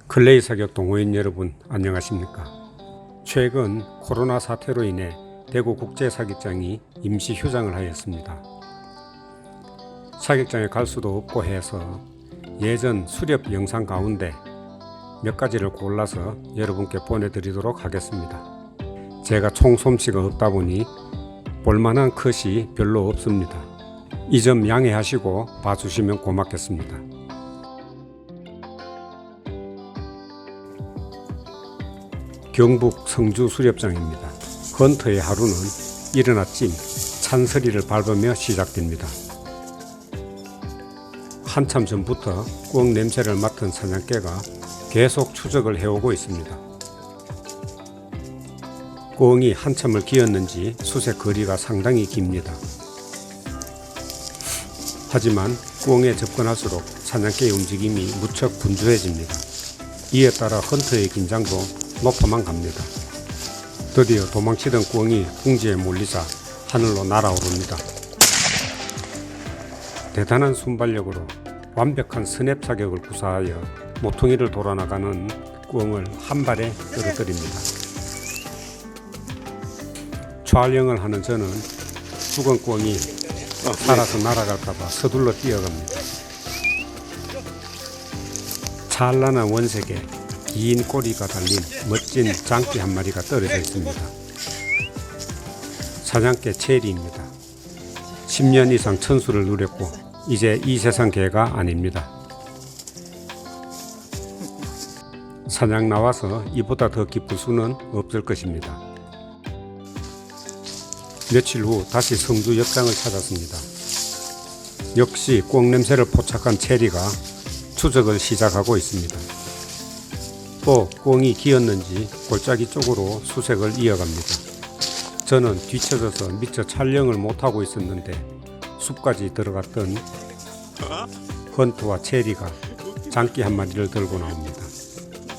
클레이 사격 동호인 여러분 안녕하십니까? 최근 코로나 사태로 인해 대구 국제사격장이 임시 휴장을 하였습니다. 사격장에 갈 수도 없고 해서 예전 수렵 영상 가운데 몇 가지를 골라서 여러분께 보내드리도록 하겠습니다. 제가 총 솜씨가 없다 보니 볼만한 컷이 별로 없습니다. 이 점 양해하시고 봐주시면 고맙겠습니다. 경북 성주 수렵장입니다. 헌터의 하루는 이른 아침 찬서리를 밟으며 시작됩니다. 한참 전부터 꿩 냄새를 맡은 사냥개가 계속 추적을 해오고 있습니다. 꿩이 한참을 기었는지 수색 거리가 상당히 깁니다. 하지만 꿩에 접근할수록 사냥개의 움직임이 무척 분주해집니다. 이에 따라 헌터의 긴장도 높아만 갑니다. 드디어 도망치던 꿩이 궁지에 몰리자 하늘로 날아오릅니다. 대단한 순발력으로 완벽한 스냅 사격을 구사하여 모퉁이를 돌아나가는 꿩을 한 발에 떨어뜨립니다. 촬영을 하는 저는 죽은 꿩이 살아서 날아갈까봐 서둘러 뛰어갑니다. 찬란한 원색에 긴 꼬리가 달린 멋진 장끼 한 마리가 떨어져 있습니다. 사냥개 체리입니다. 10년 이상 천수를 누렸고 이제 이 세상 개가 아닙니다. 사냥 나와서 이보다 더 기쁠 수는 없을 것입니다. 며칠 후 다시 성주 옆장을 찾았습니다. 역시 꿩 냄새를 포착한 체리가 추적을 시작하고 있습니다. 또 꿩이 기었는지 골짜기 쪽으로 수색을 이어갑니다. 저는 뒤쳐져서 미처 촬영을 못하고 있었는데 숲까지 들어갔던 헌터와 체리가 장끼 한 마리를 들고 나옵니다.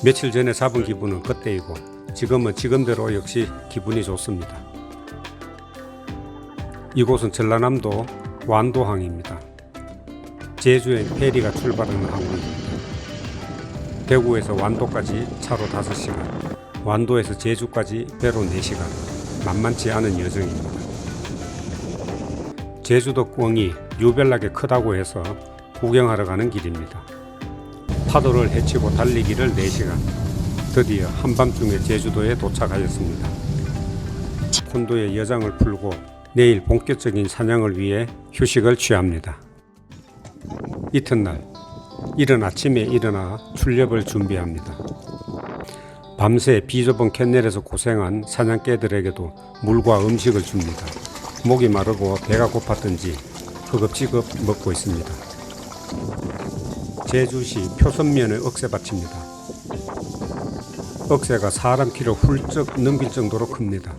며칠 전에 잡은 기분은 그때이고 지금은 지금대로 역시 기분이 좋습니다. 이곳은 전라남도 완도항입니다. 제주엔 페리가 출발하는 항구입니다. 대구에서 완도까지 차로 5시간, 완도에서 제주까지 배로 4시간, 만만치 않은 여정입니다. 제주도 꿩이 유별나게 크다고 해서 구경하러 가는 길입니다. 파도를 헤치고 달리기를 4시간, 드디어 한밤중에 제주도에 도착하였습니다. 콘도의 여장을 풀고 내일 본격적인 사냥을 위해 휴식을 취합니다. 이튿날 이른 아침에 일어나 출렵을 준비합니다. 밤새 비좁은 캔넬에서 고생한 사냥개들에게도 물과 음식을 줍니다. 목이 마르고 배가 고팠던지 허겁지겁 먹고 있습니다. 제주시 표선면의 억새밭입니다. 억새가 사람 키를 훌쩍 넘길 정도로 큽니다.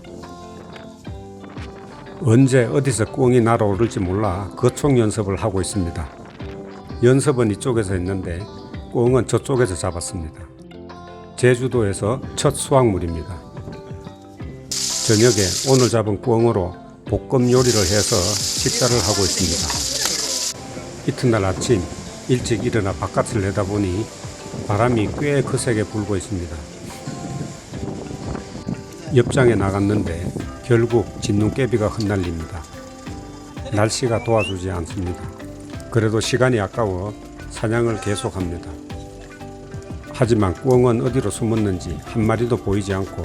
언제 어디서 꿩이 날아오를지 몰라 거총 연습을 하고 있습니다. 연습은 이쪽에서 했는데 꿩은 저쪽에서 잡았습니다. 제주도에서 첫 수확물입니다. 저녁에 오늘 잡은 꿩으로 볶음 요리를 해서 식사를 하고 있습니다. 이튿날 아침 일찍 일어나 바깥을 내다보니 바람이 꽤 거세게 불고 있습니다. 옆장에 나갔는데 결국 진눈깨비가 흩날립니다. 날씨가 도와주지 않습니다. 그래도 시간이 아까워 사냥을 계속합니다. 하지만 꿩은 어디로 숨었는지 한 마리도 보이지 않고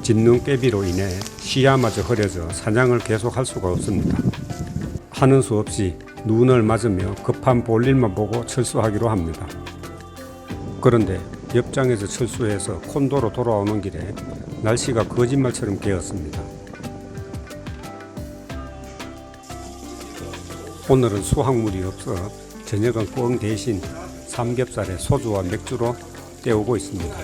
진눈깨비로 인해 시야마저 흐려져 사냥을 계속할 수가 없습니다. 하는 수 없이 눈을 맞으며 급한 볼일만 보고 철수하기로 합니다. 그런데 옆장에서 철수해서 콘도로 돌아오는 길에 날씨가 거짓말처럼 개었습니다. 오늘은 수확물이 없어 저녁은 꿩 대신 삼겹살에 소주와 맥주로 때우고 있습니다.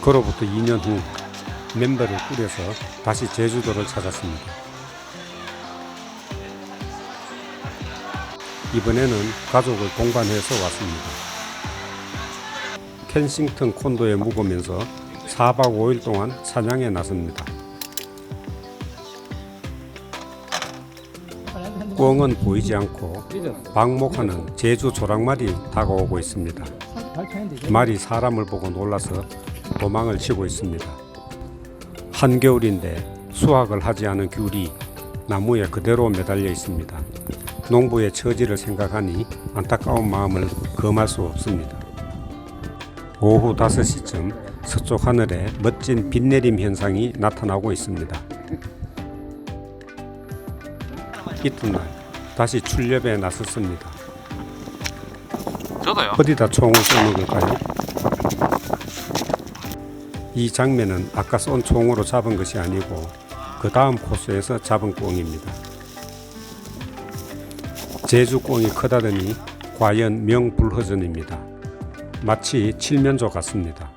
그로부터 2년 후 멤버를 꾸려서 다시 제주도를 찾았습니다. 이번에는 가족을 동반해서 왔습니다. 켄싱턴 콘도에 묵으면서 4박 5일 동안 사냥에 나섭니다. 꿩은 보이지 않고 방목하는 제주 조랑말이 다가오고 있습니다. 말이 사람을 보고 놀라서 도망을 치고 있습니다. 한겨울인데 수확을 하지 않은 귤이 나무에 그대로 매달려 있습니다. 농부의 처지를 생각하니 안타까운 마음을 금할 수 없습니다. 오후 5시쯤 서쪽 하늘에 멋진 빛내림 현상이 나타나고 있습니다. 이튿날 다시 출렵에 나섰습니다. 저도요. 어디다 총을 쏘먹을까요? 이 장면은 아까 쏜 총으로 잡은 것이 아니고 그 다음 코스에서 잡은 꿩입니다. 제주 꿩이 크다더니 과연 명불허전입니다. 마치 칠면조 같습니다.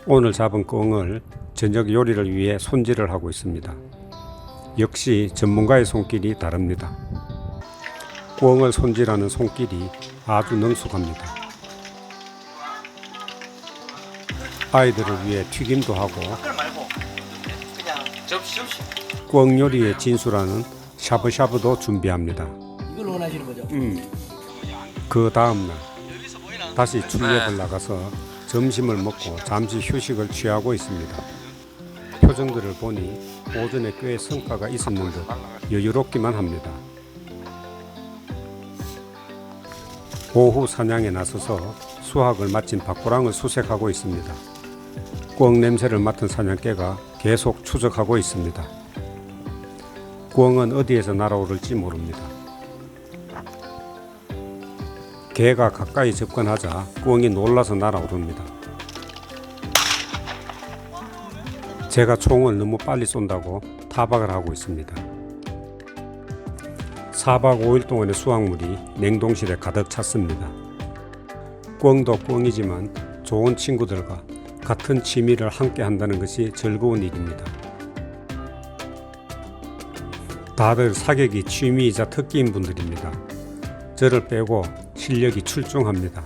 오늘 잡은 꿩을 저녁 요리를 위해 손질을 하고 있습니다. 역시 전문가의 손길이 다릅니다. 꿩을 손질하는 손길이 아주 능숙합니다. 아이들을 위해 튀김도 하고 꿩 요리의 진수라는 샤브샤브도 준비합니다. 이걸 원하시는 거죠? 그 다음날 다시 출렵을 나가서 점심을 먹고 잠시 휴식을 취하고 있습니다. 표정들을 보니 오전에 꽤 성과가 있었는 듯 여유롭기만 합니다. 오후 사냥에 나서서 수확을 마친 밭고랑을 수색하고 있습니다. 꿩 냄새를 맡은 사냥개가 계속 추적하고 있습니다. 꿩은 어디에서 날아오를지 모릅니다. 개가 가까이 접근하자 꿩이 놀라서 날아오릅니다. 제가 총을 너무 빨리 쏜다고 타박을 하고 있습니다. 4박 5일 동안의 수확물이 냉동실에 가득 찼습니다. 꿩도 꿩이지만 좋은 친구들과 같은 취미를 함께 한다는 것이 즐거운 일입니다. 다들 사격이 취미이자 특기인 분들입니다. 저를 빼고 실력이 출중합니다.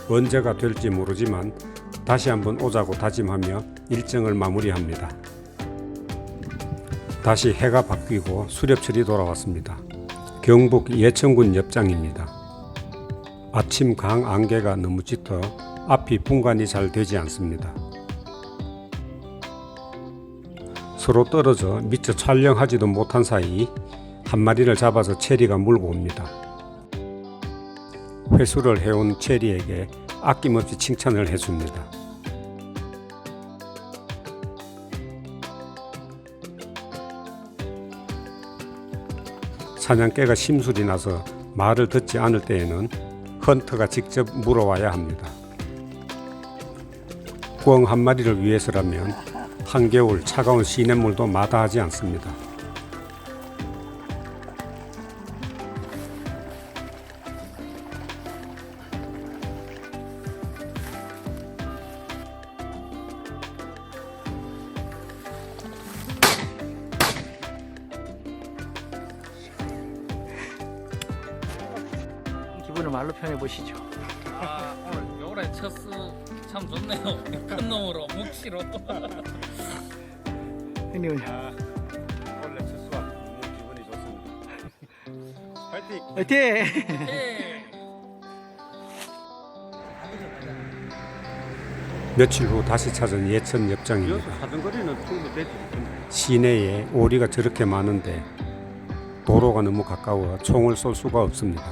언제가 될지 모르지만 다시 한번 오자고 다짐하며 일정을 마무리합니다. 다시 해가 바뀌고 수렵철이 돌아왔습니다. 경북 예천군 옆장입니다. 아침 강 안개가 너무 짙어 앞이 분간이 잘 되지 않습니다. 서로 떨어져 미처 촬영하지도 못한 사이 한 마리를 잡아서 체리가 물고 옵니다. 회수를 해온 체리에게 아낌없이 칭찬을 해줍니다. 사냥개가 심술이 나서 말을 듣지 않을 때에는 헌터가 직접 물어와야 합니다. 꿩 한 마리를 위해서라면 한겨울 차가운 시냇물도 마다하지 않습니다. 기분을 말로 표현해 보시죠. 오늘 요래 첫수 참 좋네요. 큰 놈으로 묵시로. 형님은 원래 첫수가 너무 기분이 좋습니다. 파이팅! 화이팅! 예. 며칠 후 다시 찾은 예천 옆장입니다. 시내에 오리가 저렇게 많은데 도로가 너무 가까워 총을 쏠 수가 없습니다.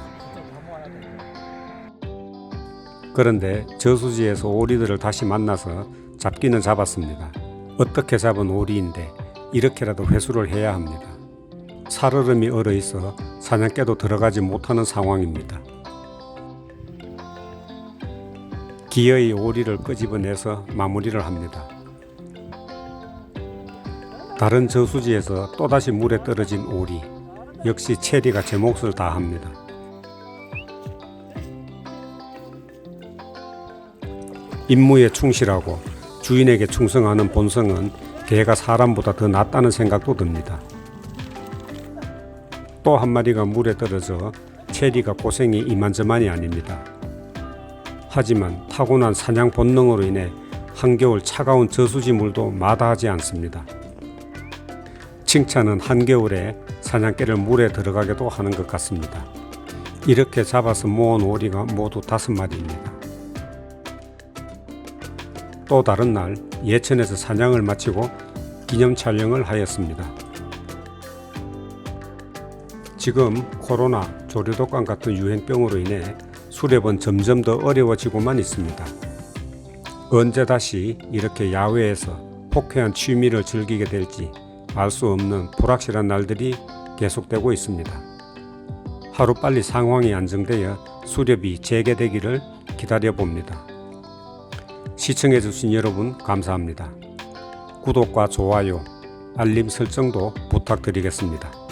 그런데 저수지에서 오리들을 다시 만나서 잡기는 잡았습니다. 어떻게 잡은 오리인데 이렇게라도 회수를 해야 합니다. 살얼음이 얼어있어 사냥개도 들어가지 못하는 상황입니다. 기어이 오리를 끄집어내서 마무리를 합니다. 다른 저수지에서 또다시 물에 떨어진 오리. 역시 체리가 제 몫을 다합니다. 임무에 충실하고 주인에게 충성하는 본성은 개가 사람보다 더 낫다는 생각도 듭니다. 또 한 마리가 물에 떨어져 체리가 고생이 이만저만이 아닙니다. 하지만 타고난 사냥 본능으로 인해 한겨울 차가운 저수지 물도 마다하지 않습니다. 칭찬은 한겨울에 사냥개를 물에 들어가게도 하는 것 같습니다. 이렇게 잡아서 모은 오리가 모두 5마리입니다. 또 다른 날 예천에서 사냥을 마치고 기념 촬영을 하였습니다. 지금 코로나, 조류독감 같은 유행병으로 인해 수렵은 점점 더 어려워지고만 있습니다. 언제 다시 이렇게 야외에서 포쾌한 취미를 즐기게 될지 알 수 없는 불확실한 날들이 계속되고 있습니다. 하루빨리 상황이 안정되어 수렵이 재개되기를 기다려봅니다. 시청해주신 여러분 감사합니다. 구독과 좋아요, 알림 설정도 부탁드리겠습니다.